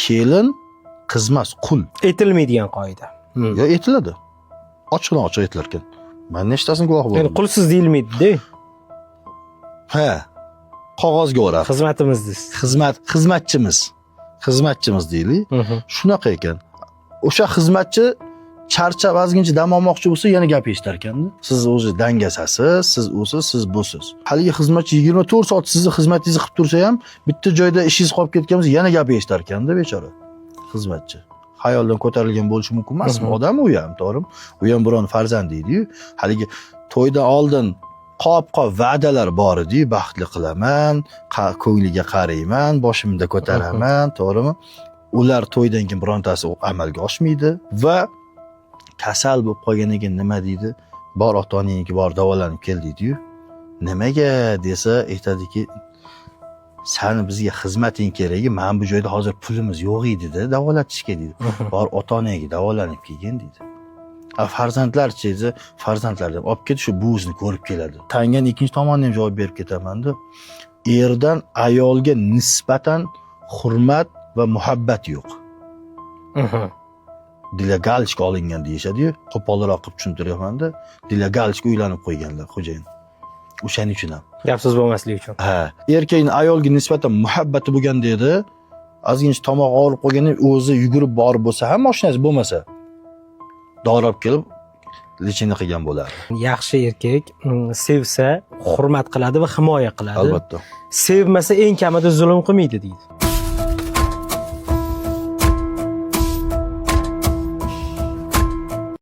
kelin qiz emas, qul. Aytilmaydigan qoida. Yo aytiladi. Ochiqdan ochiq aytilar ekan. Men nechtasini guvoh Ya'ni bo'ldim. qulsiz deyilmaydi-da. Ha. Qog'ozga o'rab. Xizmatimiz deysiz. Xizmatchimiz deylik. Shunaqa ekan. O'sha xizmatchi charchab ozgincha dam olmoqchi bo'lsa yana gap eshitar ekanda. Siz o'zi dangasasiz, siz usiz, siz busiz. Haligi xizmatchi 24 soat sizni xizmatingizni qilib tursa ham, bitta joyda ishingiz qolib ketgan bo'lsa yana gap eshitar ekanda bechora. Xizmatchi. Xayoldan ko'tarilgan bo'lishi mumkin emasmi? Odam u ham, to'g'rimi? U ham biron farzand edi-yu. Haligi to'ydan oldin qop-qop va'dalar bor edi, baxtli qilaman, ko'ngliga qarayman, boshimda ko'taraman, to'g'rimi? Ular to'ydan keyin birontasi amalga oshmaydi va kasal bo'lib qolgandan keyin nima deydi? Bor ota-onangniki bor davolanib kel deydi-yu. Nimaga desa aytadiki, sani bizga xizmating kerak, men bu joyda hozir pulimiz yo'q edi-da, davolatishga deydi. Bor ota-onangga davolanib kelgin deydi. Farzandlarchi esa farzandlarni olib ketib shu buvisini ko'rib keladi. Tangan ikkinchi tomondan ham javob berib ketaman-da. Erdan ayolga nisbatan hurmat va muhabbat yo'q. Delegalchik olingan deyishadi-yu. Qo'polroq qilib tushuntiryapman-da. Delegalchik uylanib qo'yganlar xo'jayin. O'shaning uchun ham. Gapsiz bo'lmasligi uchun. Ha, erkakning ayolga nisbatan muhabbati bo'lganda edi, ozgincha tomoq og'rib qolganda o'zi yugurib borib bo'lsa ham mashinasi bo'lmasa, dori olib kelib lechini qilgan bo'lardi. Yaxshi erkak sevsa, hurmat qiladi va himoya qiladi. Albatta. Sevmasa eng kamida zulm qilmaydi deydi.